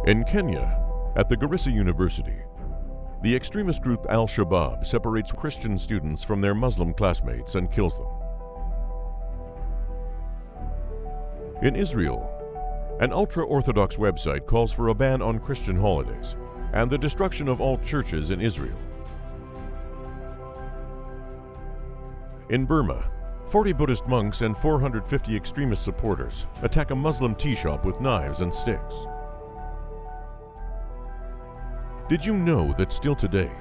In Kenya, at the Garissa University, the extremist group Al-Shabaab separates Christian students from their Muslim classmates and kills them. In Israel, an ultra-Orthodox website calls for a ban on Christian holidays and the destruction of all churches in Israel. In Burma, 40 Buddhist monks and 450 extremist supporters attack a Muslim tea shop with knives and sticks. Did you know that still today,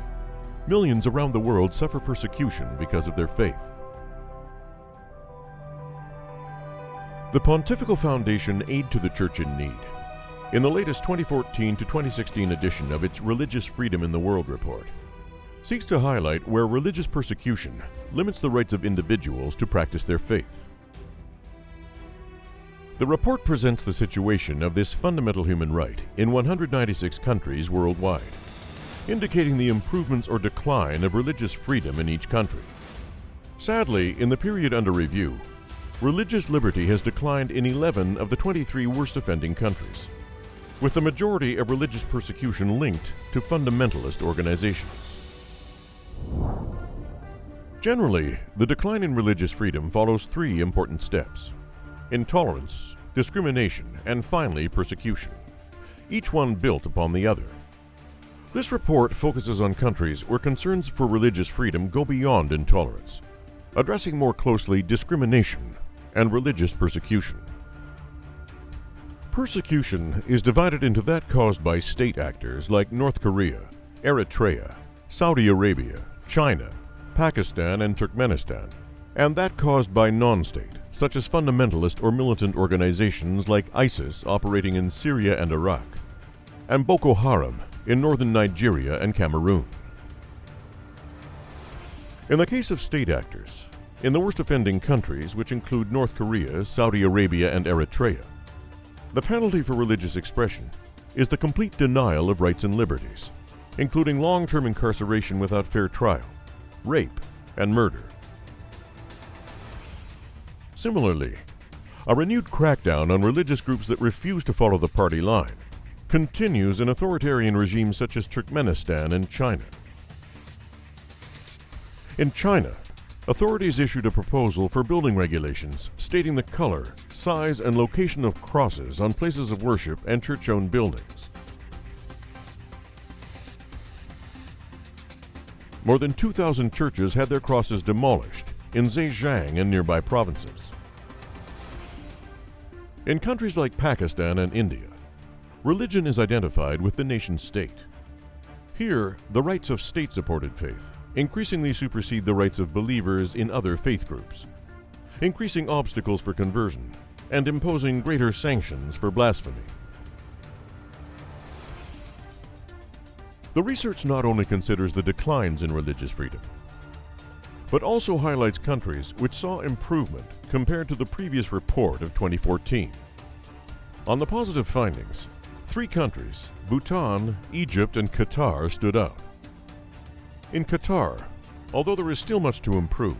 millions around the world suffer persecution because of their faith? The Pontifical Foundation Aid to the Church in Need, in the latest 2014 to 2016 edition of its Religious Freedom in the World report, seeks to highlight where religious persecution limits the rights of individuals to practice their faith. The report presents the situation of this fundamental human right in 196 countries worldwide, indicating the improvements or decline of religious freedom in each country. Sadly, in the period under review, religious liberty has declined in 11 of the 23 worst offending countries, with the majority of religious persecution linked to fundamentalist organizations. Generally, the decline in religious freedom follows three important steps: intolerance, discrimination, and finally persecution, each one built upon the other. This report focuses on countries where concerns for religious freedom go beyond intolerance, addressing more closely discrimination and religious persecution. Persecution is divided into that caused by state actors like North Korea, Eritrea, Saudi Arabia, China, Pakistan, and Turkmenistan, and that caused by non-state, such as fundamentalist or militant organizations like ISIS operating in Syria and Iraq, and Boko Haram in northern Nigeria and Cameroon. In the case of state actors, in the worst offending countries, which include North Korea, Saudi Arabia, and Eritrea, the penalty for religious expression is the complete denial of rights and liberties, including long-term incarceration without fair trial, rape, and murder. Similarly, a renewed crackdown on religious groups that refuse to follow the party line continues in authoritarian regimes such as Turkmenistan and China. In China, authorities issued a proposal for building regulations stating the color, size, and location of crosses on places of worship and church-owned buildings. More than 2,000 churches had their crosses demolished in Zhejiang and nearby provinces. In countries like Pakistan and India, religion is identified with the nation-state. Here, the rights of state-supported faith increasingly supersede the rights of believers in other faith groups, increasing obstacles for conversion and imposing greater sanctions for blasphemy. The research not only considers the declines in religious freedom, but also highlights countries which saw improvement compared to the previous report of 2014. On the positive findings, 3 countries, Bhutan, Egypt, and Qatar, stood out. In Qatar, although there is still much to improve,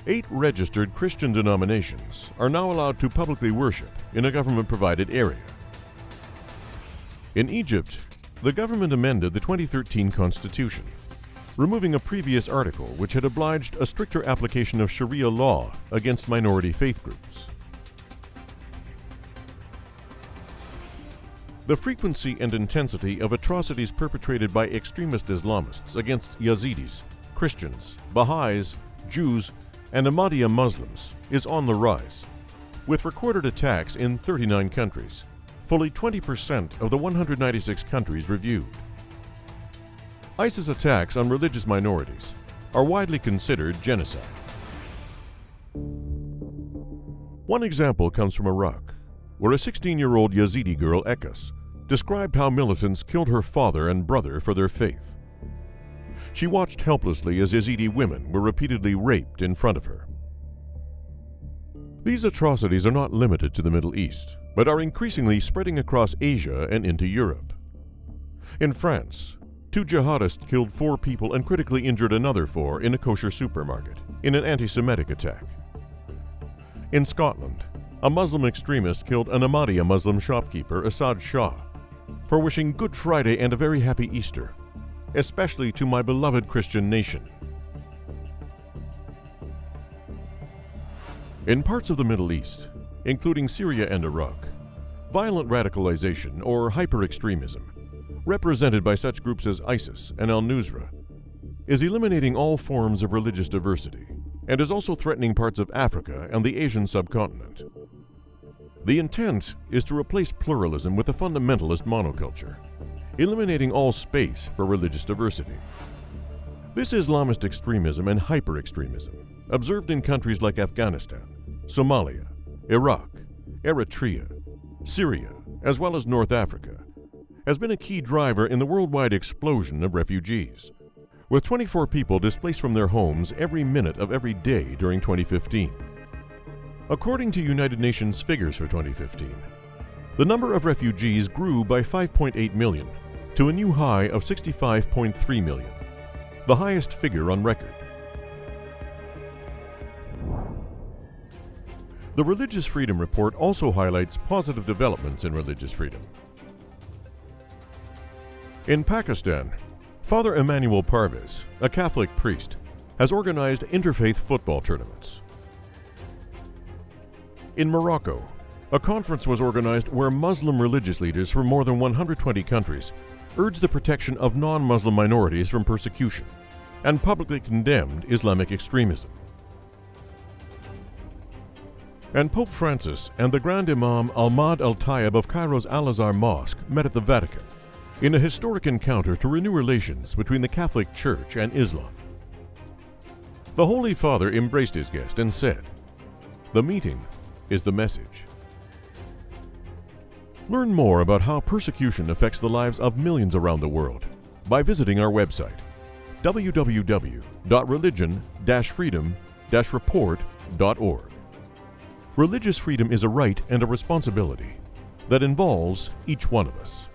8 registered Christian denominations are now allowed to publicly worship in a government-provided area. In Egypt, the government amended the 2013 constitution, removing a previous article which had obliged a stricter application of Sharia law against minority faith groups. The frequency and intensity of atrocities perpetrated by extremist Islamists against Yazidis, Christians, Baha'is, Jews, and Ahmadiyya Muslims is on the rise, with recorded attacks in 39 countries, fully 20% of the 196 countries reviewed. ISIS attacks on religious minorities are widely considered genocide. One example comes from Iraq, where a 16-year-old Yazidi girl, Ekas, described how militants killed her father and brother for their faith. She watched helplessly as Yazidi women were repeatedly raped in front of her. These atrocities are not limited to the Middle East, but are increasingly spreading across Asia and into Europe. In France, 2 jihadists killed 4 people and critically injured another 4 in a kosher supermarket in an anti-Semitic attack. In Scotland, a Muslim extremist killed an Ahmadiyya Muslim shopkeeper, Asad Shah, for wishing Good Friday and a very happy Easter, especially to my beloved Christian nation. In parts of the Middle East, including Syria and Iraq, violent radicalization or hyper-extremism, represented by such groups as ISIS and al-Nusra, is eliminating all forms of religious diversity and is also threatening parts of Africa and the Asian subcontinent. The intent is to replace pluralism with a fundamentalist monoculture, eliminating all space for religious diversity. This Islamist extremism and hyper-extremism, observed in countries like Afghanistan, Somalia, Iraq, Eritrea, Syria, as well as North Africa, has been a key driver in the worldwide explosion of refugees, with 24 people displaced from their homes every minute of every day during 2015. According to United Nations figures for 2015, the number of refugees grew by 5.8 million to a new high of 65.3 million, the highest figure on record. The Religious Freedom Report also highlights positive developments in religious freedom. In Pakistan, Father Emmanuel Parvez, a Catholic priest, has organized interfaith football tournaments. In Morocco, a conference was organized where Muslim religious leaders from more than 120 countries urged the protection of non-Muslim minorities from persecution and publicly condemned Islamic extremism. And Pope Francis and the Grand Imam Ahmad al-Tayyib of Cairo's Al-Azhar Mosque met at the Vatican in a historic encounter to renew relations between the Catholic Church and Islam. The Holy Father embraced his guest and said, "The meeting is the message." Learn more about how persecution affects the lives of millions around the world by visiting our website, www.religion-freedom-report.org. Religious freedom is a right and a responsibility that involves each one of us.